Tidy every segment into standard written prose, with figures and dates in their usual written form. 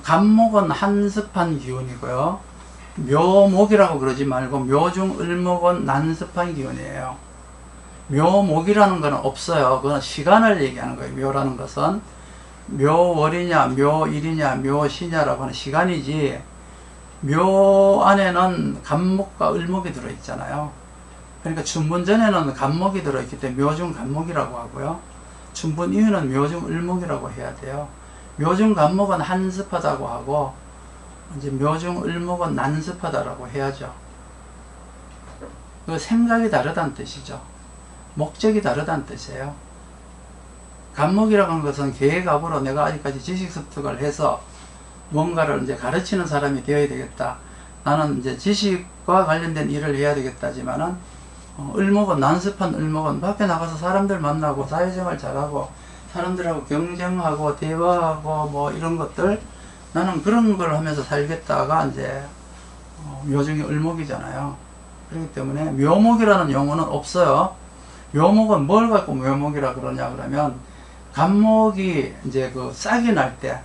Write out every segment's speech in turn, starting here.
간목은 한습한 기운이고요. 묘목이라고 그러지 말고 묘중 을목은 난습한 기운이에요. 묘목이라는 것은 없어요. 그건 시간을 얘기하는 거예요. 묘라는 것은 묘월이냐 묘일이냐 묘시냐라고 하는 시간이지, 묘 안에는 간목과 을목이 들어있잖아요. 그러니까 춘분 전에는 간목이 들어있기 때문에 묘중 간목이라고 하고요. 춘분 이후는 묘중 을목이라고 해야 돼요. 묘중 간목은 한습하다고 하고 이제 묘중 을목은 난습하다라고 해야죠. 그 생각이 다르다는 뜻이죠. 목적이 다르다는 뜻이에요. 간목이라고 하는 것은 계획업으로 내가 아직까지 지식 습득을 해서 뭔가를 이제 가르치는 사람이 되어야 되겠다. 나는 이제 지식과 관련된 일을 해야 되겠다지만은, 을목은, 난습한 을목은 밖에 나가서 사람들 만나고 사회생활 잘하고 사람들하고 경쟁하고 대화하고 뭐 이런 것들, 나는 그런 걸 하면서 살겠다가 이제 묘중의 을목이잖아요. 그렇기 때문에 묘목이라는 용어는 없어요. 묘목은 뭘 갖고 묘목이라 그러냐 그러면, 간목이 이제 그 싹이 날 때,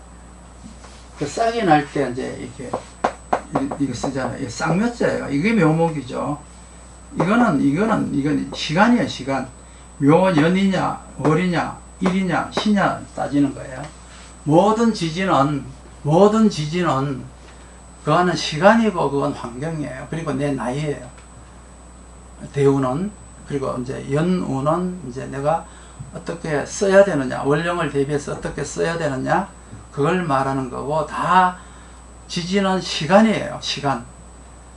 그 싹이 날 때 이제 이렇게 이거 쓰잖아요. 쌍묘자예요. 이게 묘목이죠. 이건 시간이에요. 시간. 묘년이냐 월이냐 일이냐 시냐 따지는 거예요. 모든 지진은 그거는 시간이고 그건 환경이에요. 그리고 내 나이예요. 대우는, 그리고 이제 연우는 이제 내가 어떻게 써야 되느냐, 원령을 대비해서 어떻게 써야 되느냐, 그걸 말하는 거고, 다 지지는 시간이에요. 시간.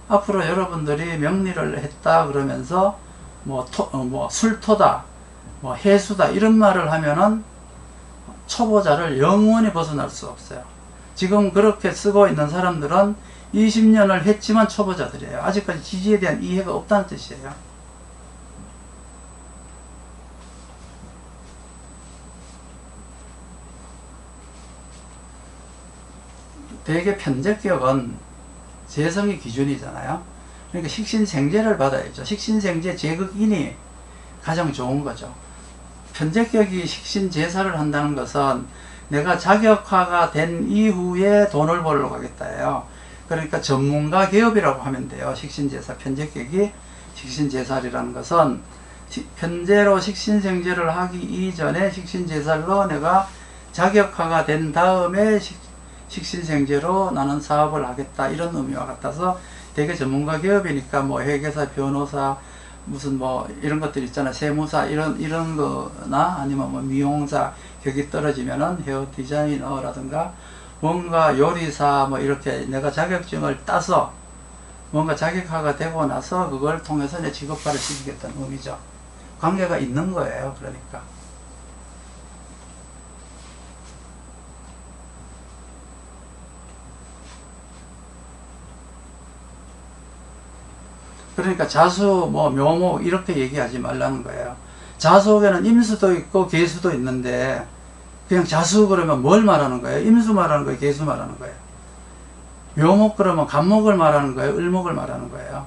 앞으로 여러분들이 명리를 했다 그러면서 뭐 술토다, 뭐 해수다 이런 말을 하면은 초보자를 영원히 벗어날 수 없어요. 지금 그렇게 쓰고 있는 사람들은 20년을 했지만 초보자들이에요. 아직까지 지지에 대한 이해가 없다는 뜻이에요. 대개 편제격은 재성이 기준이잖아요. 그러니까 식신생제를 받아야죠. 식신생제 제극인이 가장 좋은 거죠. 편제격이 식신제사를 한다는 것은 내가 자격화가 된 이후에 돈을 벌려고 하겠다예요. 그러니까 전문가 기업이라고 하면 돼요. 식신제사, 편제격이 식신제사라는 것은 편제로 식신생제를 하기 이전에 식신제사로 내가 자격화가 된 다음에 식신생제로 나는 사업을 하겠다, 이런 의미와 같아서 되게 전문가 기업이니까 뭐 회계사, 변호사, 무슨 뭐 이런 것들 있잖아, 세무사 이런 거나 아니면 뭐 미용사 격이 떨어지면은 헤어 디자이너라든가 뭔가 요리사 뭐 이렇게 내가 자격증을 따서 뭔가 자격화가 되고 나서 그걸 통해서 내 직업화를 시키겠다는 의미죠. 관계가 있는 거예요. 그러니까. 그러니까 자수, 뭐 묘목 이렇게 얘기하지 말라는 거예요. 자수에는 임수도 있고 계수도 있는데 그냥 자수 그러면 뭘 말하는 거예요? 임수 말하는 거예요? 계수 말하는 거예요? 묘목 그러면 간목을 말하는 거예요? 을목을 말하는 거예요?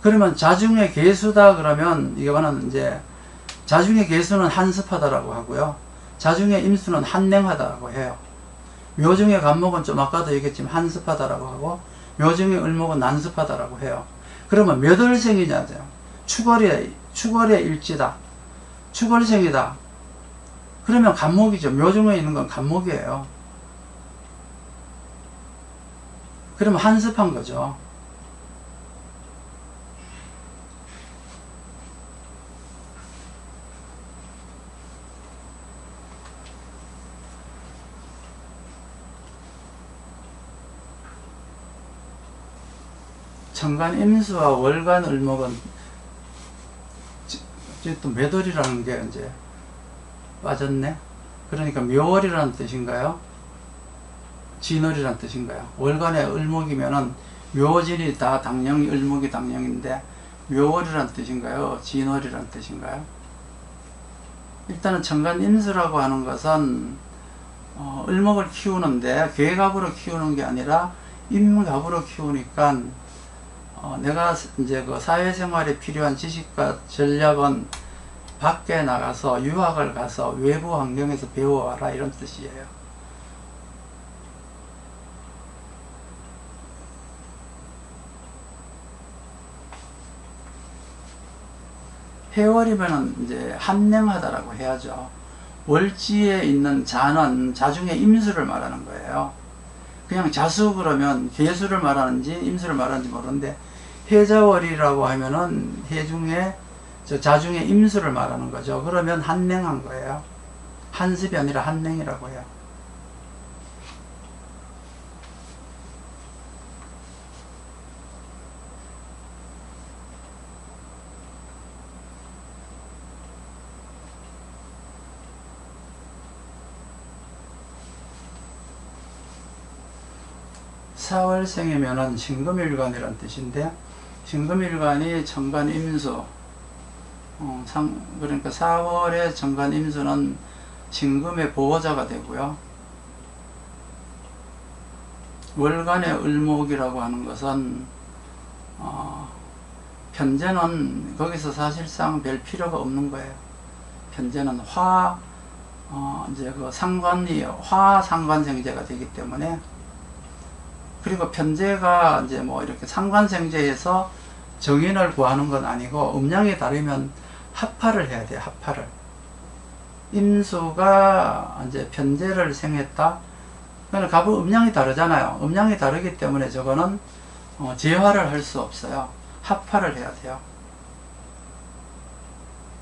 그러면 자중의 계수다 그러면 이거는 이제 자중의 계수는 한습하다라고 하고요. 자중의 임수는 한냉하다라고 해요. 묘중의 간목은 좀 아까도 얘기했지만 한습하다라고 하고 묘중의 을목은 난습하다라고 해요. 그러면 몇 월생이냐죠. 축월의 일지다. 축월생이다. 그러면 간목이죠. 묘중에 있는 건 간목이에요. 그러면 한습한 거죠. 천간 임수와 월간 을목은 또 매돌이라는 게 이제 빠졌네. 그러니까 묘월이라는 뜻인가요? 진월이라는 뜻인가요? 월간의 을목이면은 묘진이 다 당령이, 을목이 당령인데 묘월이라는 뜻인가요? 진월이라는 뜻인가요? 일단은 천간 임수라고 하는 것은 을목을 키우는데 괴갑으로 키우는 게 아니라 임갑으로 키우니까 내가 이제 그 사회생활에 필요한 지식과 전략은 밖에 나가서 유학을 가서 외부 환경에서 배워와라, 이런 뜻이에요. 해월이면은 이제 한냉하다라고 해야죠. 월지에 있는 자는 자중의 임수를 말하는 거예요. 그냥 자수 그러면 개수를 말하는지 임수를 말하는지 모르는데, 해자월이라고 하면은 해중에 자중의 임수를 말하는 거죠. 그러면 한냉한 거예요. 한습이 아니라 한냉이라고 해요. 사월생이면은 신금일간이란 뜻인데, 신금일간이 정관임수, 그러니까 4월의 정관임수는 신금의 보호자가 되고요. 월간의 을목이라고 하는 것은 편제는 거기서 사실상 별 필요가 없는 거예요. 편제는 이제 그 상관이 화상관생제가 되기 때문에, 그리고 편제가 이제 뭐 이렇게 상관생제에서 정인을 구하는 건 아니고, 음양이 다르면 합파를 해야 돼요. 합파를. 임수가 이제 편제를 생했다. 그러니까 갑은 음양이 다르잖아요. 음양이 다르기 때문에 저거는 재화를 할 수 없어요. 합파를 해야 돼요.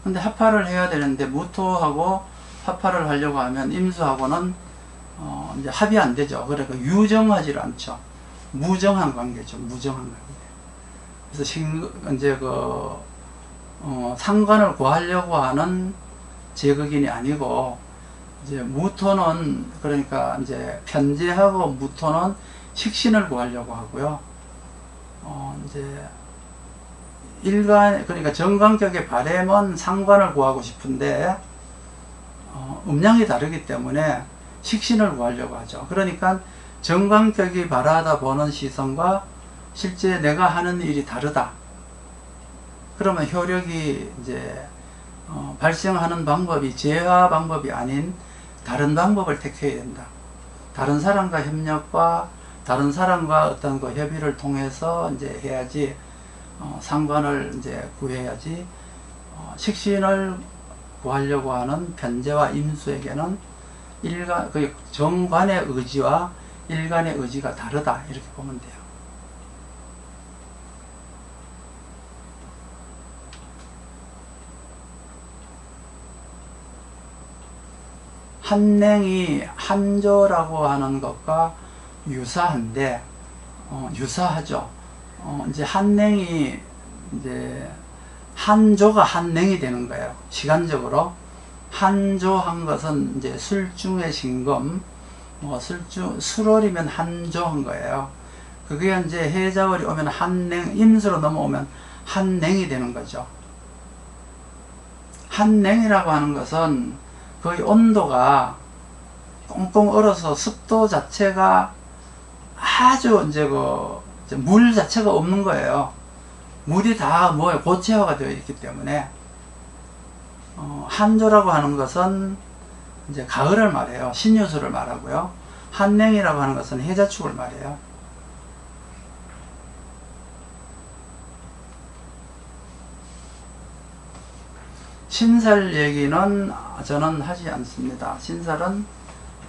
근데 합파를 해야 되는데, 무토하고 합파를 하려고 하면 임수하고는 이제 합이 안 되죠. 그러니까 유정하지 않죠. 무정한 관계죠. 무정한 관계. 그래서 이제 상관을 구하려고 하는 제극인이 아니고, 이제 무토는, 그러니까 이제 편제하고 무토는 식신을 구하려고 하고요. 이제 그러니까 정관격의 바램은 상관을 구하고 싶은데, 음양이 다르기 때문에 식신을 구하려고 하죠. 그러니까 정관격이 바라다 보는 시선과 실제 내가 하는 일이 다르다. 그러면 효력이 이제 발생하는 방법이 재화 방법이 아닌 다른 방법을 택해야 된다. 다른 사람과 협력과 다른 사람과 어떤 그 협의를 통해서 이제 해야지, 상관을 이제 구해야지, 식신을 구하려고 하는 편제와 임수에게는 그 정관의 의지와 일간의 의지가 다르다. 이렇게 보면 돼요. 한냉이 한조라고 하는 것과 유사한데, 유사하죠. 이제 한냉이 이제 한조가 한냉이 되는 거예요. 시간적으로 한조한 것은 이제 술중의 신금, 술월이면 한조한 거예요. 그게 이제 해자월이 오면 한냉, 임수로 넘어오면 한냉이 되는 거죠. 한냉이라고 하는 것은 거의 온도가 꽁꽁 얼어서 습도 자체가 아주 이제 물 자체가 없는 거예요. 물이 다 뭐에 고체화가 되어 있기 때문에, 한조라고 하는 것은 이제 가을을 말해요. 신유수를 말하고요. 한냉이라고 하는 것은 해자축을 말해요. 신살 얘기는 저는 하지 않습니다. 신살은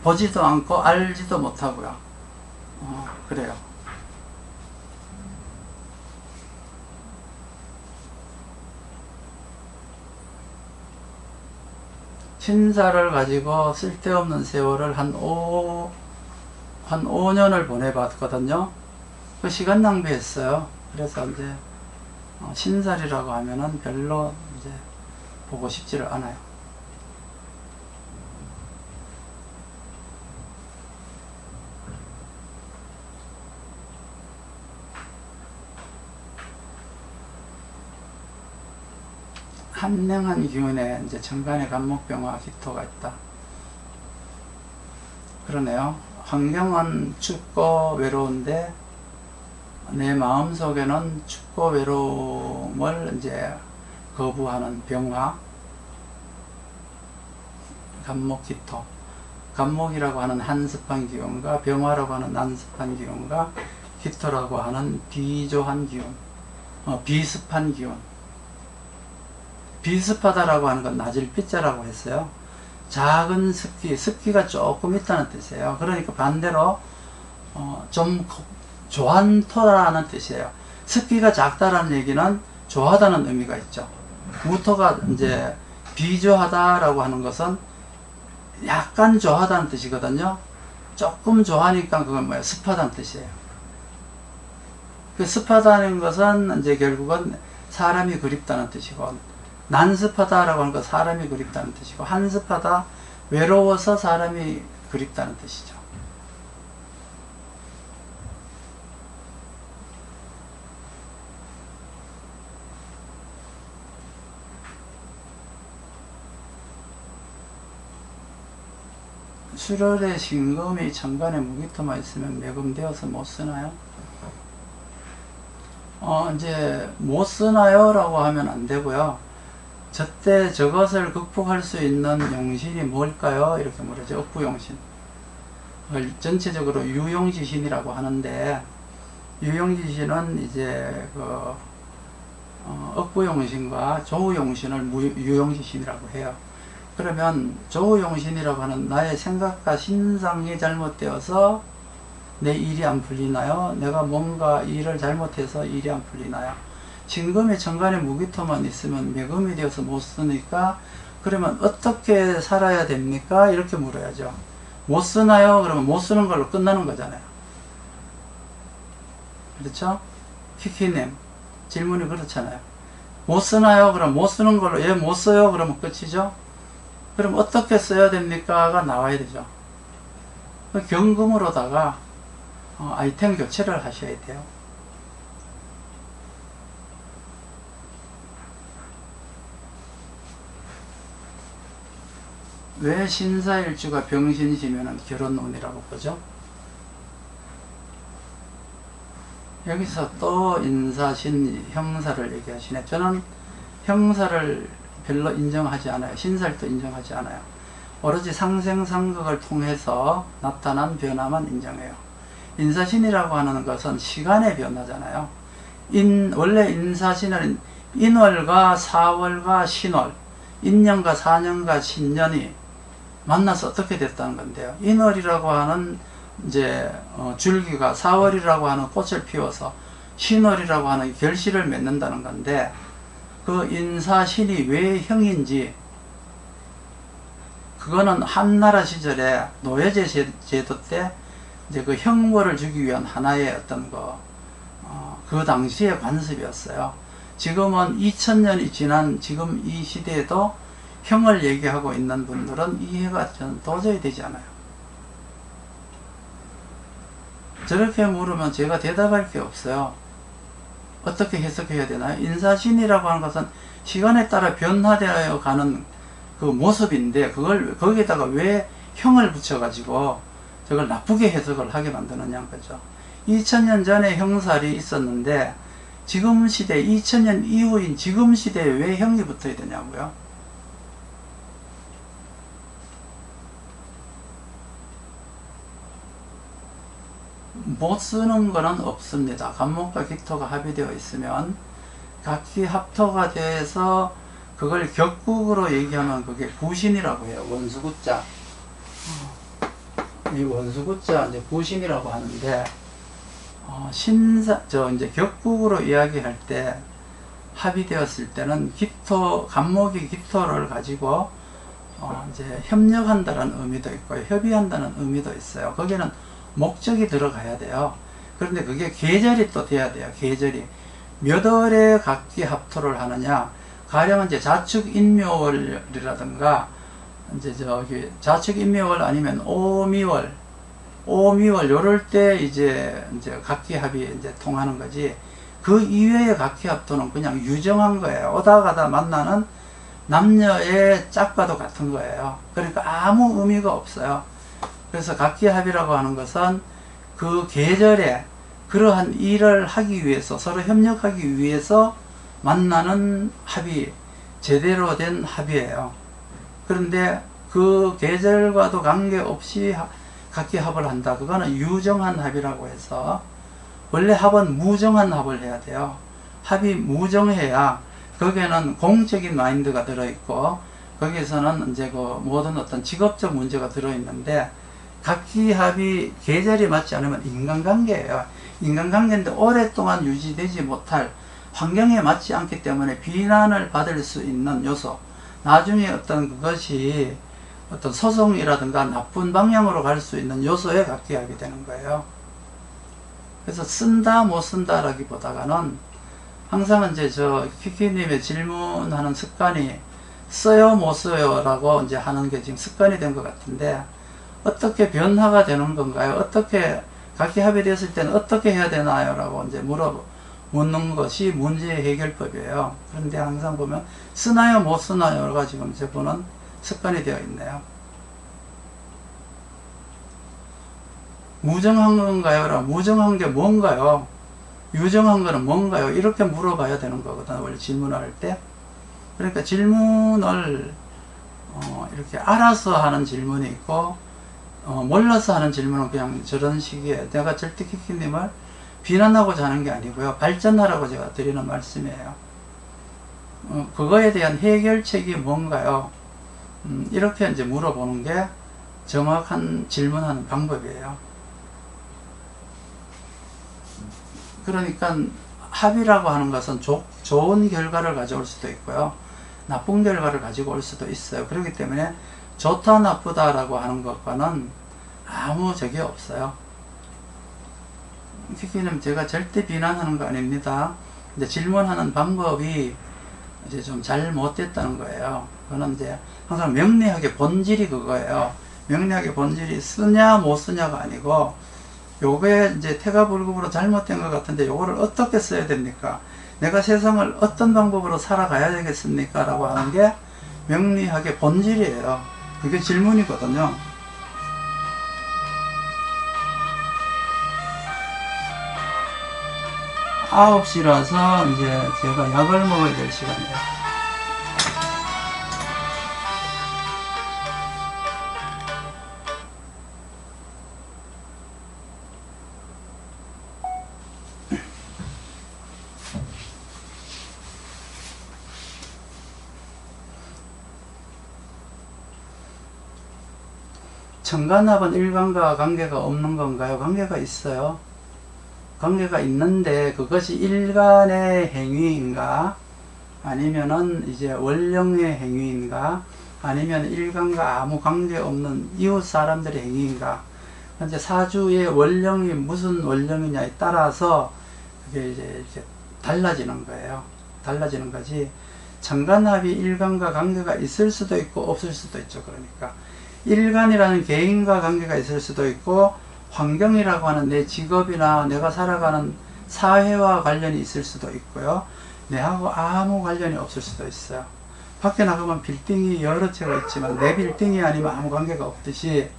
보지도 않고 알지도 못하고요. 그래요. 신살을 가지고 쓸데없는 세월을 한 5년을 보내봤거든요. 그 시간 낭비했어요. 그래서 이제 신살이라고 하면은 별로 이제 보고 싶지를 않아요. 한냉한 기운에 이제 정관에 간목병화 기토가 있다. 그러네요. 환경은 춥고 외로운데 내 마음속에는 춥고 외로움을 이제 거부하는 병화, 간목 기토. 간목이라고 하는 한습한 기운과 병화라고 하는 난습한 기운과 기토라고 하는 비조한 기운, 비습한 기운. 비습하다라고 하는 건 낮을 비자라고 했어요. 작은 습기, 습기가 조금 있다는 뜻이에요. 그러니까 반대로 좀 조한토라는 뜻이에요. 습기가 작다라는 얘기는 조하다는 의미가 있죠. 무토가 이제 비조하다라고 하는 것은 약간 조하다는 뜻이거든요. 조금 조하니까 그건 뭐예요? 습하다는 뜻이에요. 그 습하다는 것은 이제 결국은 사람이 그립다는 뜻이고, 난습하다라고 하는 건 사람이 그립다는 뜻이고, 한습하다, 외로워서 사람이 그립다는 뜻이죠. 수열의 신금이 천간에 무기토만 있으면 매금되어서 못 쓰나요? 이제 못 쓰나요? 라고 하면 안 되고요. 저때 저것을 극복할 수 있는 용신이 뭘까요? 이렇게 물어죠. 억부용신. 그걸 전체적으로 유용지신이라고 하는데, 유용지신은 이제 억부용신과 조우용신을 유용지신이라고 해요. 그러면 조우용신이라고 하는 나의 생각과 신상이 잘못되어서 내 일이 안 풀리나요? 내가 뭔가 일을 잘못해서 일이 안 풀리나요? 신금이 천간에 무기토만 있으면 매금이 되어서 못 쓰니까, 그러면 어떻게 살아야 됩니까? 이렇게 물어야죠. 못 쓰나요? 그러면 못 쓰는 걸로 끝나는 거잖아요. 그렇죠? 키키님 질문이 그렇잖아요. 못 쓰나요? 그럼 못 쓰는 걸로, 예, 못 써요? 그러면 끝이죠? 그럼 어떻게 써야 됩니까?가 나와야 되죠. 경금으로다가 아이템 교체를 하셔야 돼요. 왜 신사일주가 병신시면 결혼운이라고 보죠? 여기서 또 인사신 형사를 얘기하시네. 저는 형사를 별로 인정하지 않아요. 신살도 인정하지 않아요. 오로지 상생상극을 통해서 나타난 변화만 인정해요. 인사신이라고 하는 것은 시간의 변화잖아요. 원래 인사신은 인월과 사월과 신월, 인년과 사년과 신년이 만나서 어떻게 됐다는 건데요. 인월이라고 하는 이제 줄기가 4월이라고 하는 꽃을 피워서 신월이라고 하는 결실을 맺는다는 건데, 그 인사신이 왜 형인지, 그거는 한나라 시절에 노예제 제도 때 이제 그 형벌을 주기 위한 하나의 어떤 그 당시의 관습이었어요. 지금은 2000년이 지난 지금 이 시대에도 형을 얘기하고 있는 분들은 이해가 저는 도저히 되지 않아요. 저렇게 물으면 제가 대답할 게 없어요. 어떻게 해석해야 되나요? 인사신이라고 하는 것은 시간에 따라 변화되어 가는 그 모습인데, 거기에다가 왜 형을 붙여가지고 저걸 나쁘게 해석을 하게 만드느냐는 거죠. 2000년 전에 형살이 있었는데, 지금 시대, 2000년 이후인 지금 시대에 왜 형이 붙어야 되냐고요? 못 쓰는 거는 없습니다. 간목과 기토가 합의되어 있으면, 각기 합토가 돼서 그걸 격국으로 얘기하면 그게 부신이라고 해요. 원수구자. 이 원수구자 이제 부신이라고 하는데, 이제 격국으로 이야기할 때 합의되었을 때는 간목이 기토를 가지고 이제 협력한다는 의미도 있고 협의한다는 의미도 있어요. 거기는 목적이 들어가야 돼요. 그런데 그게 계절이 또 돼야 돼요. 계절이 몇 월에 각기 합토를 하느냐, 가령 이제 자축인묘월이라든가 이제 자축인묘월 아니면 오미월 요럴 때 이제 각기 합이 이제 통하는 거지, 그 이외의 각기 합토는 그냥 유정한 거예요. 오다 가다 만나는 남녀의 짝과도 같은 거예요. 그러니까 아무 의미가 없어요. 그래서 각기합이라고 하는 것은 그 계절에 그러한 일을 하기 위해서, 서로 협력하기 위해서 만나는 합이, 제대로 된 합이에요. 그런데 그 계절과도 관계없이 각기합을 한다. 그거는 유정한 합이라고 해서, 원래 합은 무정한 합을 해야 돼요. 합이 무정해야 거기에는 공적인 마인드가 들어있고, 거기에서는 이제 그 모든 어떤 직업적 문제가 들어있는데, 각기합이 계절이 맞지 않으면 인간관계예요. 인간관계인데 오랫동안 유지되지 못할 환경에 맞지 않기 때문에 비난을 받을 수 있는 요소, 나중에 어떤 그것이 어떤 소송이라든가 나쁜 방향으로 갈 수 있는 요소에 각기합이 되는 거예요. 그래서 쓴다 못 쓴다라기보다는 항상 이제 저 키키님의 질문하는 습관이 써요 못 써요 라고 이제 하는 게 지금 습관이 된 것 같은데, 어떻게 변화가 되는 건가요? 어떻게 각기합이 됐을 때는 어떻게 해야 되나요? 라고 이제 묻는 것이 문제 해결법이에요. 그런데 항상 보면 쓰나요 못 쓰나요가 지금 제 보는 습관이 되어 있네요. 무정한 건가요? 무정한 게 뭔가요? 유정한 거는 뭔가요? 이렇게 물어봐야 되는 거거든요. 원래 질문할 때. 그러니까 질문을 이렇게 알아서 하는 질문이 있고, 몰라서 하는 질문은 그냥 저런 식이에요. 내가 절대 키키님을 비난하고자 하는 게 아니고요. 발전하라고 제가 드리는 말씀이에요. 그거에 대한 해결책이 뭔가요? 이렇게 이제 물어보는 게 정확한 질문하는 방법이에요. 그러니까 합의라고 하는 것은 좋은 결과를 가져올 수도 있고요. 나쁜 결과를 가지고 올 수도 있어요. 그렇기 때문에 좋다 나쁘다라고 하는 것과는 아무 적이 없어요. 키키님, 제가 절대 비난하는 거 아닙니다. 근데 질문하는 방법이 이제 좀 잘못됐다는 거예요. 그거는 이제 항상 명리학의 본질이 그거예요. 명리학의 본질이 쓰냐 못 쓰냐가 아니고, 요게 이제 태가불급으로 잘못된 것 같은데 요거를 어떻게 써야 됩니까? 내가 세상을 어떤 방법으로 살아가야 되겠습니까? 라고 하는 게 명리학의 본질이에요. 그게 질문이거든요. 9시라서 이제 제가 약을 먹어야 될 시간이에요. 천간합은 일간과 관계가 없는 건가요? 관계가 있어요. 관계가 있는데 그것이 일간의 행위인가, 아니면은 이제 원령의 행위인가, 아니면 일간과 아무 관계없는 이웃 사람들의 행위인가. 이제 사주의 원령이 무슨 원령이냐에 따라서 그게 이제 달라지는 거예요. 달라지는 거지. 천간합이 일간과 관계가 있을 수도 있고 없을 수도 있죠. 그러니까 일간이라는 개인과 관계가 있을 수도 있고, 환경이라고 하는 내 직업이나 내가 살아가는 사회와 관련이 있을 수도 있고요. 내하고 아무 관련이 없을 수도 있어요. 밖에 나가면 빌딩이 여러 채가 있지만 내 빌딩이 아니면 아무 관계가 없듯이,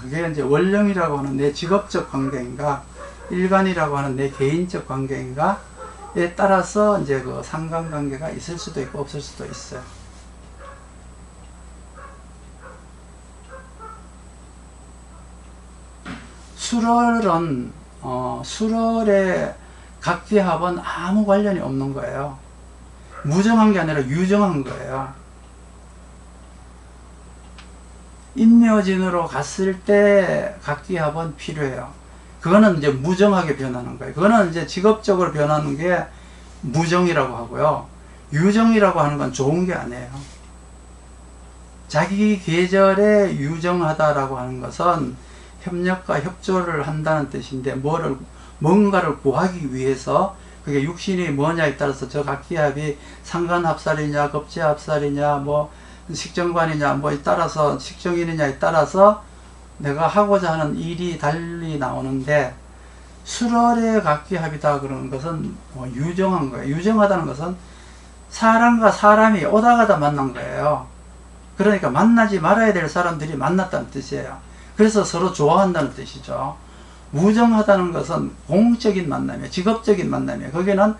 그게 이제 원령이라고 하는 내 직업적 관계인가, 일간이라고 하는 내 개인적 관계인가에 따라서 이제 그 상관관계가 있을 수도 있고 없을 수도 있어요. 수월은 수월의 각기합은 아무 관련이 없는 거예요. 무정한 게 아니라 유정한 거예요. 인묘진으로 갔을 때 각기합은 필요해요. 그거는 이제 무정하게 변하는 거예요. 그거는 이제 직업적으로 변하는 게 무정이라고 하고요. 유정이라고 하는 건 좋은 게 아니에요. 자기 계절에 유정하다라고 하는 것은 협력과 협조를 한다는 뜻인데, 뭔가를 구하기 위해서, 그게 육신이 뭐냐에 따라서 저 각기합이 상관합살이냐 겁재합살이냐 뭐 식정관이냐 뭐에 따라서, 식정인이냐에 따라서 내가 하고자 하는 일이 달리 나오는데, 수월의 각기합이다 그러는 것은 유정한 거예요. 유정하다는 것은 사람과 사람이 오다 가다 만난 거예요. 그러니까 만나지 말아야 될 사람들이 만났다는 뜻이에요. 그래서 서로 좋아한다는 뜻이죠. 무정하다는 것은 공적인 만남이에요. 직업적인 만남이에요. 거기는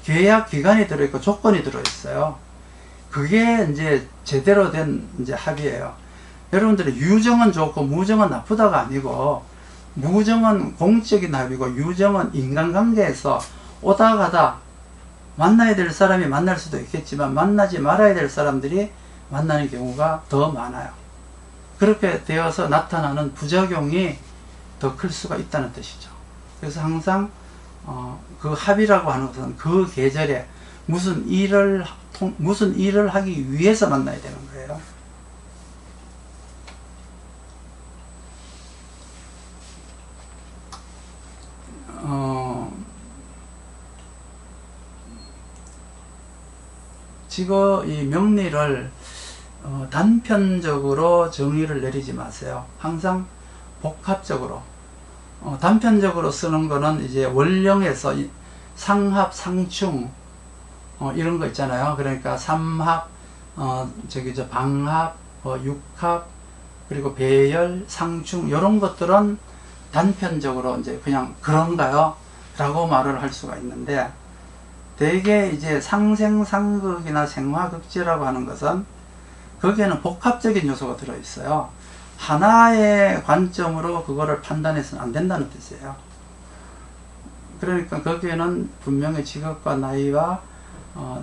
계약 기간이 들어있고 조건이 들어있어요. 그게 이제 제대로 된 이제 합의예요. 여러분들이 유정은 좋고 무정은 나쁘다가 아니고, 무정은 공적인 합의고 유정은 인간관계에서 오다 가다 만나야 될 사람이 만날 수도 있겠지만 만나지 말아야 될 사람들이 만나는 경우가 더 많아요. 그렇게 되어서 나타나는 부작용이 더 클 수가 있다는 뜻이죠. 그래서 항상 그 합이라고 하는 것은 그 계절에 무슨 일을 하기 위해서 만나야 되는 거예요. 지금 이 명리를 단편적으로 정의를 내리지 마세요. 항상 복합적으로. 단편적으로 쓰는 거는 이제 원령에서 상합, 상충, 이런 거 있잖아요. 그러니까 삼합, 방합, 육합, 그리고 배열, 상충, 이런 것들은 단편적으로 이제 그냥 그런가요? 라고 말을 할 수가 있는데, 대개 이제 상생상극이나 생화극제라고 하는 것은 거기에는 복합적인 요소가 들어있어요. 하나의 관점으로 그거를 판단해서는 안 된다는 뜻이에요. 그러니까 거기에는 분명히 직업과 나이와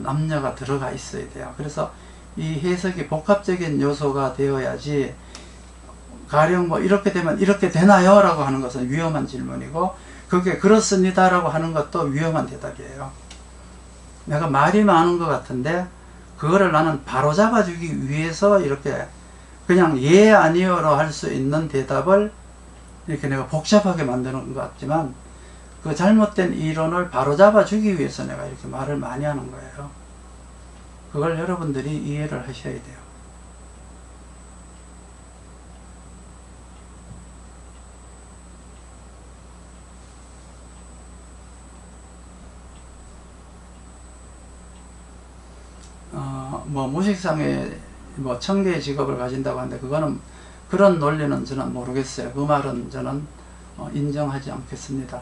남녀가 들어가 있어야 돼요. 그래서 이 해석이 복합적인 요소가 되어야지, 가령 뭐 이렇게 되면 이렇게 되나요? 라고 하는 것은 위험한 질문이고, 그게 그렇습니다 라고 하는 것도 위험한 대답이에요. 내가 말이 많은 것 같은데 그거를 나는 바로 잡아주기 위해서 이렇게 그냥 예 아니요로 할 수 있는 대답을 이렇게 내가 복잡하게 만드는 것 같지만, 그 잘못된 이론을 바로 잡아주기 위해서 내가 이렇게 말을 많이 하는 거예요. 그걸 여러분들이 이해를 하셔야 돼요. 뭐 무식상에 뭐 1000개의 직업을 가진다고 하는데, 그거는 그런 논리는 저는 모르겠어요. 그 말은 저는 인정하지 않겠습니다.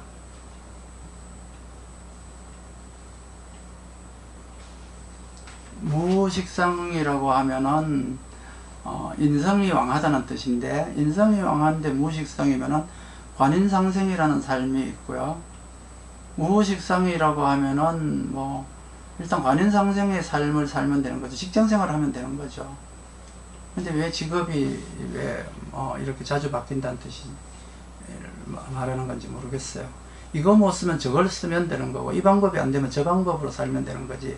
무식상이라고 하면은 인성이 왕하다는 뜻인데, 인성이 왕한데 무식상이면은 관인상생이라는 삶이 있고요. 무식상이라고 하면은 뭐 일단 관인상생의 삶을 살면 되는 거죠. 직장생활을 하면 되는 거죠. 근데 왜 직업이 왜 이렇게 자주 바뀐다는 뜻이 말하는 건지 모르겠어요. 이거 못 쓰면 저걸 쓰면 되는 거고, 이 방법이 안 되면 저 방법으로 살면 되는 거지,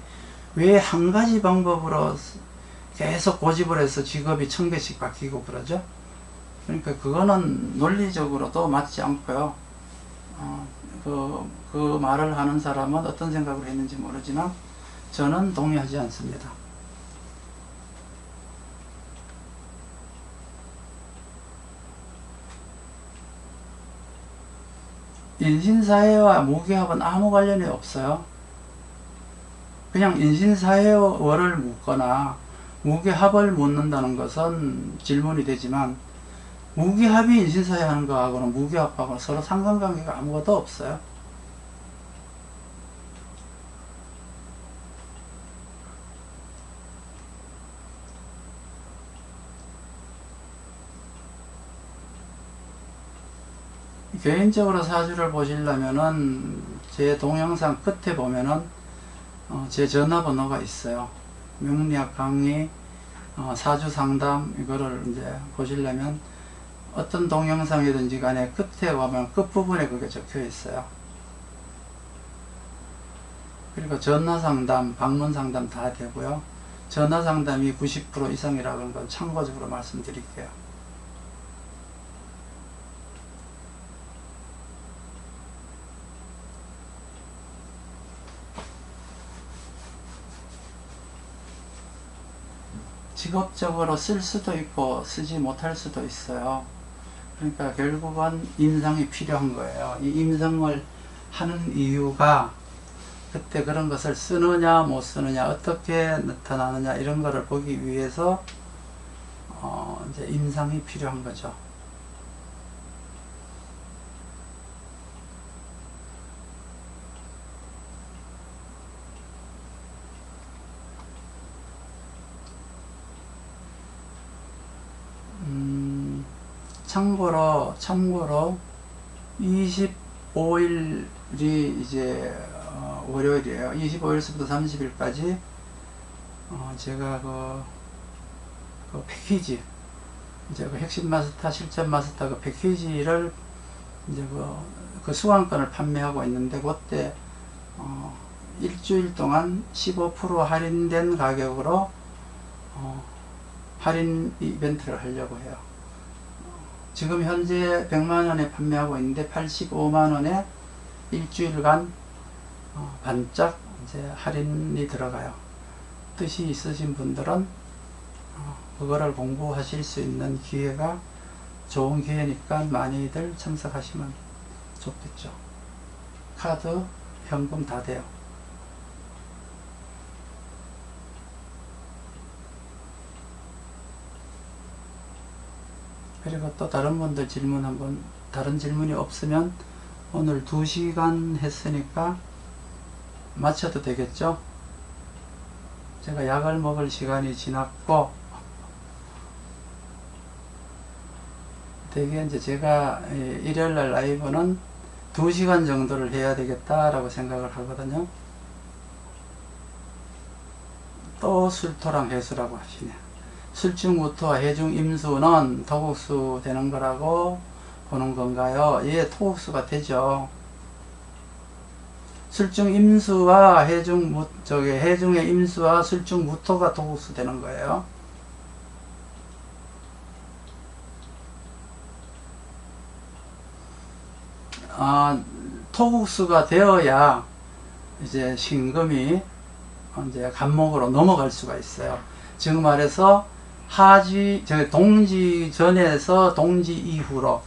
왜 한 가지 방법으로 계속 고집을 해서 직업이 1000개씩 바뀌고 그러죠? 그러니까 그거는 논리적으로도 맞지 않고요. 그 말을 하는 사람은 어떤 생각을 했는지 모르지만 저는 동의하지 않습니다. 인신사회와 무기합은 아무 관련이 없어요. 그냥 인신사회월을 묻거나 무기합을 묻는다는 것은 질문이 되지만, 무기합이 인신사회 하는 거하고는 무기합하고는 서로 상관관계가 아무것도 없어요. 개인적으로 사주를 보시려면은 제 동영상 끝에 보면은 제 전화번호가 있어요. 명리학 강의, 사주 상담, 이거를 이제 보시려면 어떤 동영상이든지 간에 끝에 보면 끝부분에 그게 적혀 있어요. 그리고 전화 상담, 방문 상담 다 되고요. 전화 상담이 90% 이상이라는 건 참고적으로 말씀드릴게요. 직업적으로 쓸 수도 있고 쓰지 못할 수도 있어요. 그러니까 결국은 임상이 필요한 거예요. 이 임상을 하는 이유가 그때 그런 것을 쓰느냐 못 쓰느냐, 어떻게 나타나느냐, 이런 거를 보기 위해서 이제 임상이 필요한 거죠. 참고로 25일이 이제 월요일이에요. 25일부터 30일까지 제가 그 패키지, 이제 그 핵심 마스터, 실전 마스터 그 패키지를 이제 그 수강권을 판매하고 있는데, 그때 일주일 동안 15% 할인된 가격으로 할인 이벤트를 하려고 해요. 지금 현재 100만원에 판매하고 있는데 85만원에 일주일간 반짝 이제 할인이 들어가요. 뜻이 있으신 분들은 그거를 공부하실 수 있는 기회가 좋은 기회니까 많이들 참석하시면 좋겠죠. 카드, 현금 다 돼요. 그리고 또 다른 분들 질문 한번, 다른 질문이 없으면 오늘 2시간 했으니까 마쳐도 되겠죠? 제가 약을 먹을 시간이 지났고, 되게 이제 제가 일요일날 라이브는 2시간 정도를 해야 되겠다라고 생각을 하거든요. 또 술토랑 해수라고 하시네. 술중무토와 해중임수는 토국수 되는 거라고 보는 건가요? 예, 토국수가 되죠. 술중임수와 해중의 임수와 술중무토가 토국수 되는 거예요. 토국수가 되어야 이제 신금이 이제 간목으로 넘어갈 수가 있어요. 즉 말해서 동지 전에서 동지 이후로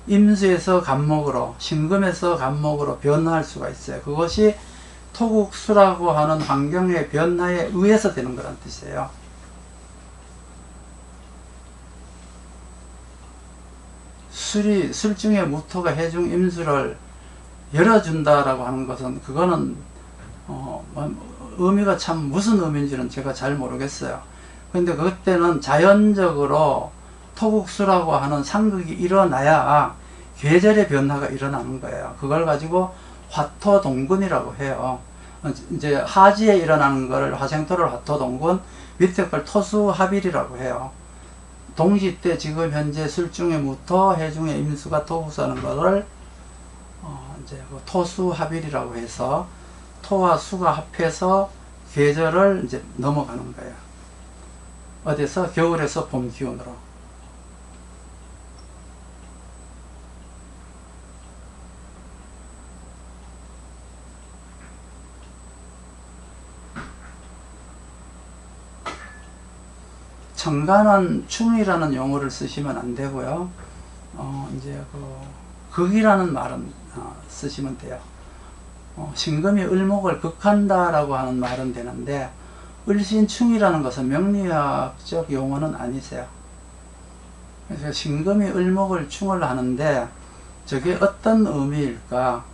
임수에서 간목으로, 신금에서 간목으로 변화할 수가 있어요. 그것이 토국수라고 하는 환경의 변화에 의해서 되는 거란 뜻이에요. 술중의 무토가 해중 임수를 열어준다라고 하는 것은, 그거는 의미가 참 무슨 의미인지는 제가 잘 모르겠어요. 근데 그때는 자연적으로 토국수라고 하는 상극이 일어나야 계절의 변화가 일어나는 거예요. 그걸 가지고 화토동군이라고 해요. 이제 하지에 일어나는 거를 화생토를 화토동군, 밑에 걸 토수합일이라고 해요. 동지 때 지금 현재 술중의 무토, 해중의 임수가 토국수하는 거를 이제 그 토수합일이라고 해서 토와 수가 합해서 계절을 이제 넘어가는 거예요. 어디서? 겨울에서 봄 기운으로. 청간은 충이라는 용어를 쓰시면 안 되고요. 이제 극이라는 말은 쓰시면 돼요. 신금이 을목을 극한다라고 하는 말은 되는데, 을신충이라는 것은 명리학적 용어는 아니세요. 그래서 신금이 을목을 충을 하는데, 저게 어떤 의미일까?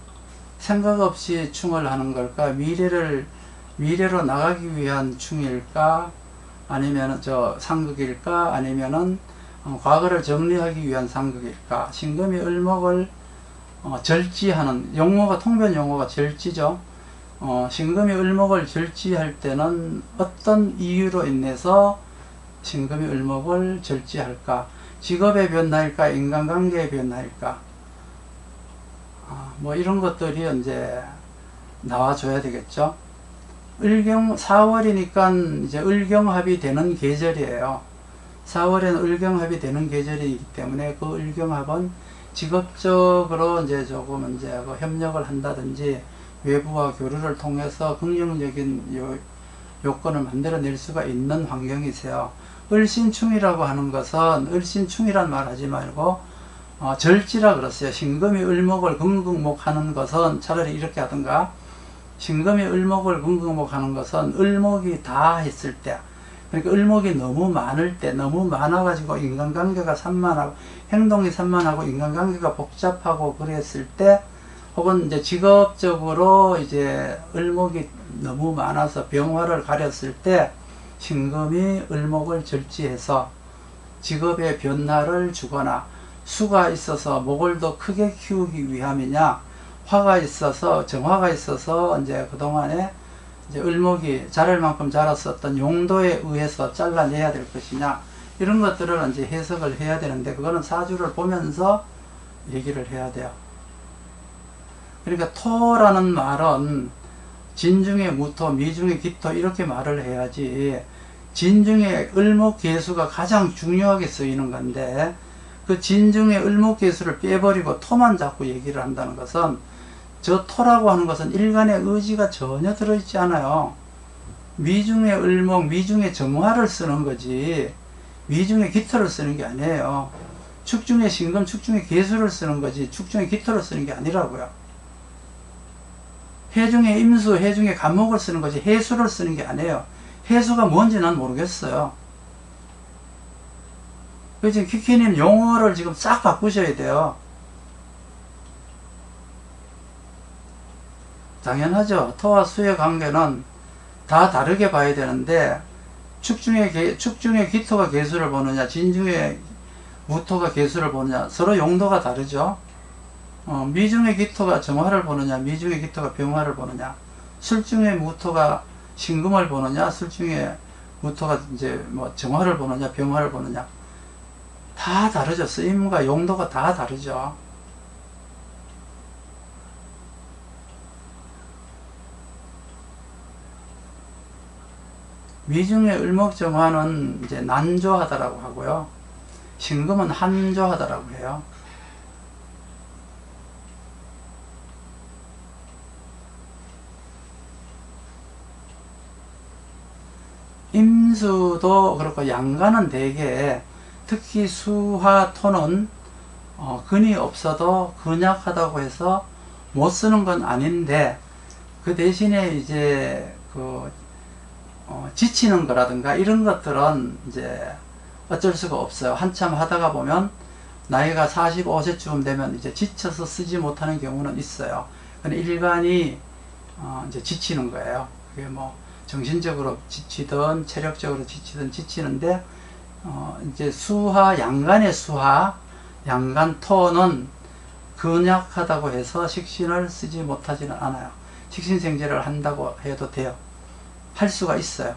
생각 없이 충을 하는 걸까? 미래로 나가기 위한 충일까? 아니면 상극일까? 아니면은 과거를 정리하기 위한 상극일까? 신금이 을목을 절지하는 용어가, 통변 용어가 절지죠. 신금이 을목을 절지할 때는 어떤 이유로 인해서 신금이 을목을 절지할까? 직업의 변화일까? 인간관계의 변화일까? 뭐 이런 것들이 이제 나와줘야 되겠죠. 4월이니까 이제 을경합이 되는 계절이에요. 4월에는 을경합이 되는 계절이기 때문에 그 을경합은 직업적으로 이제 조금 이제 협력을 한다든지 외부와 교류를 통해서 긍정적인 요건을 만들어낼 수가 있는 환경이세요. 을신충이라고 하는 것은, 을신충이란 말 하지 말고 절지라 그랬어요. 신금이 을목을 긍긍목하는 것은 차라리 이렇게 하든가, 신금이 을목을 긍긍목하는 것은 을목이 다 했을 때, 그러니까 을목이 너무 많을 때, 너무 많아가지고 인간관계가 산만하고 행동이 산만하고 인간관계가 복잡하고 그랬을 때, 혹은 이제 직업적으로 이제 을목이 너무 많아서 병화를 가렸을 때 신금이 을목을 절지해서 직업의 변화를 주거나, 수가 있어서 목을 더 크게 키우기 위함이냐, 화가 있어서, 정화가 있어서 이제 그동안에 이제 을목이 자랄 만큼 자랐었던 용도에 의해서 잘라내야 될 것이냐, 이런 것들을 이제 해석을 해야 되는데, 그거는 사주를 보면서 얘기를 해야 돼요. 그러니까 토라는 말은 진중에 무토, 미중에 기토 이렇게 말을 해야지, 진중에 을목계수가 가장 중요하게 쓰이는 건데, 그 진중에 을목계수를 빼버리고 토만 자꾸 얘기를 한다는 것은, 저 토라고 하는 것은 일간의 의지가 전혀 들어있지 않아요. 미중에 을목, 미중에 정화를 쓰는 거지, 미중에 기토를 쓰는 게 아니에요. 축중에 신금, 축중에 계수를 쓰는 거지, 축중에 기토를 쓰는 게 아니라고요. 해중에 임수, 해중에 간목을 쓰는 거지, 해수를 쓰는 게 아니에요. 해수가 뭔지 난 모르겠어요. 그래서 키키님 용어를 지금 싹 바꾸셔야 돼요. 당연하죠. 토와 수의 관계는 다 다르게 봐야 되는데, 축중에 기토가 계수를 보느냐, 진중에 무토가 계수를 보느냐, 서로 용도가 다르죠. 미중에 기토가 정화를 보느냐, 미중에 기토가 병화를 보느냐, 술중에 무토가 신금을 보느냐, 술중에 무토가 이제 뭐 정화를 보느냐, 병화를 보느냐, 다 다르죠. 쓰임과 용도가 다 다르죠. 미중의 을목정화는 이제 난조하다라고 하고요. 신금은 한조하다라고 해요. 임수도 그렇고, 양간은 대개 특히 수화 토는 근이 없어도 근약하다고 해서 못 쓰는 건 아닌데, 그 대신에 이제 지치는 거라든가 이런 것들은 이제 어쩔 수가 없어요. 한참 하다가 보면 나이가 45세쯤 되면 이제 지쳐서 쓰지 못하는 경우는 있어요. 근데 일간이 이제 지치는 거예요. 그게 뭐 정신적으로 지치든 체력적으로 지치든 지치는데, 이제 수화, 양간의 수화, 양간 토는 근약하다고 해서 식신을 쓰지 못하지는 않아요. 식신생제를 한다고 해도 돼요. 할 수가 있어요.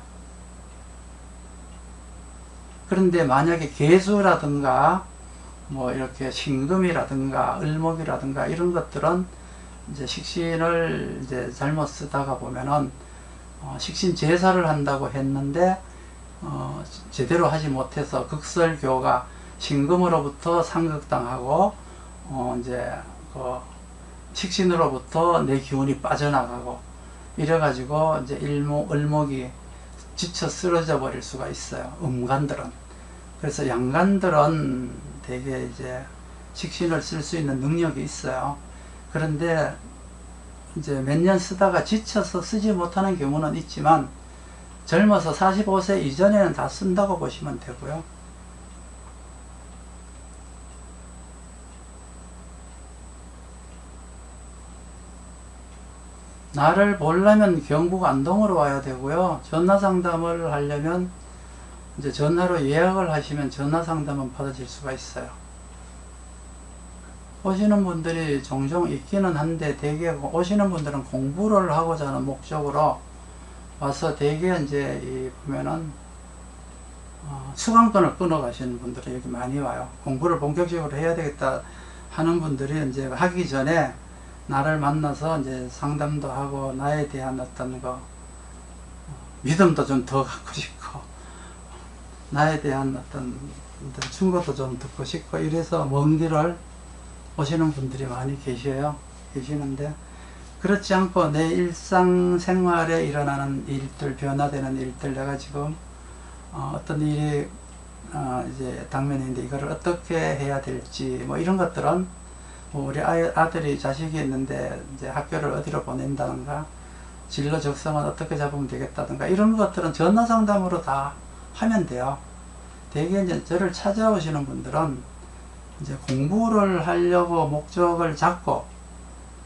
그런데 만약에 계수라든가 뭐 이렇게 신금이라든가 을목이라든가 이런 것들은 이제 식신을 이제 잘못 쓰다가 보면은 식신 제사를 한다고 했는데 제대로 하지 못해서 극설교가 신금으로부터 상극당하고 이제 식신으로부터 내 기운이 빠져나가고 이래가지고 이제 을목이 지쳐 쓰러져 버릴 수가 있어요. 음간들은. 그래서 양간들은 되게 이제 식신을 쓸 수 있는 능력이 있어요. 그런데 이제 몇 년 쓰다가 지쳐서 쓰지 못하는 경우는 있지만, 젊어서 45세 이전에는 다 쓴다고 보시면 되고요. 나를 보려면 경북 안동으로 와야 되고요. 전화 상담을 하려면 이제 전화로 예약을 하시면 전화 상담은 받아질 수가 있어요. 오시는 분들이 종종 있기는 한데, 대개 오시는 분들은 공부를 하고자 하는 목적으로 와서 대개 이제 보면은 수강권을 끊어 가시는 분들이 여기 많이 와요. 공부를 본격적으로 해야 되겠다 하는 분들이 이제 하기 전에 나를 만나서 이제 상담도 하고, 나에 대한 어떤 믿음도 좀 더 갖고 싶고, 나에 대한 어떤 충고도 좀 듣고 싶고, 이래서 먼 길을 오시는 분들이 많이 계시는데, 그렇지 않고 내 일상생활에 일어나는 일들, 변화되는 일들, 내가 지금 어떤 일이 이제 당면인데 이거를 어떻게 해야 될지, 뭐 이런 것들은 우리 아들이 자식이 있는데 이제 학교를 어디로 보낸다든가, 진로 적성은 어떻게 잡으면 되겠다든가, 이런 것들은 전화 상담으로 다 하면 돼요. 대개 이제 저를 찾아오시는 분들은 이제 공부를 하려고 목적을 잡고,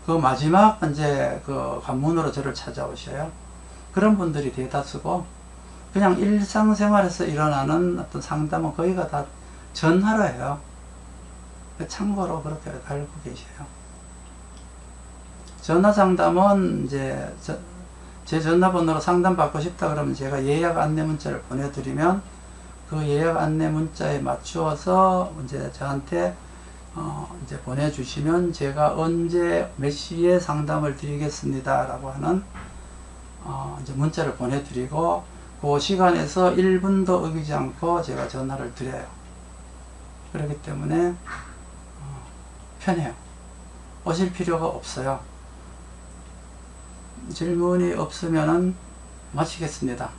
그 마지막 이제 관문으로 저를 찾아오셔요. 그런 분들이 대다수고, 그냥 일상생활에서 일어나는 어떤 상담은 거의가 다 전화로 해요. 참고로 그렇게 알고 계셔요. 전화 상담은 이제 제 전화번호로 상담 받고 싶다 그러면 제가 예약 안내 문자를 보내드리면 그 예약 안내 문자에 맞추어서 이제 저한테 이제 보내주시면 제가 언제 몇 시에 상담을 드리겠습니다 라고 하는 이제 문자를 보내드리고 그 시간에서 1분도 어기지 않고 제가 전화를 드려요. 그렇기 때문에 편해요. 오실 필요가 없어요. 질문이 없으면은 마치겠습니다.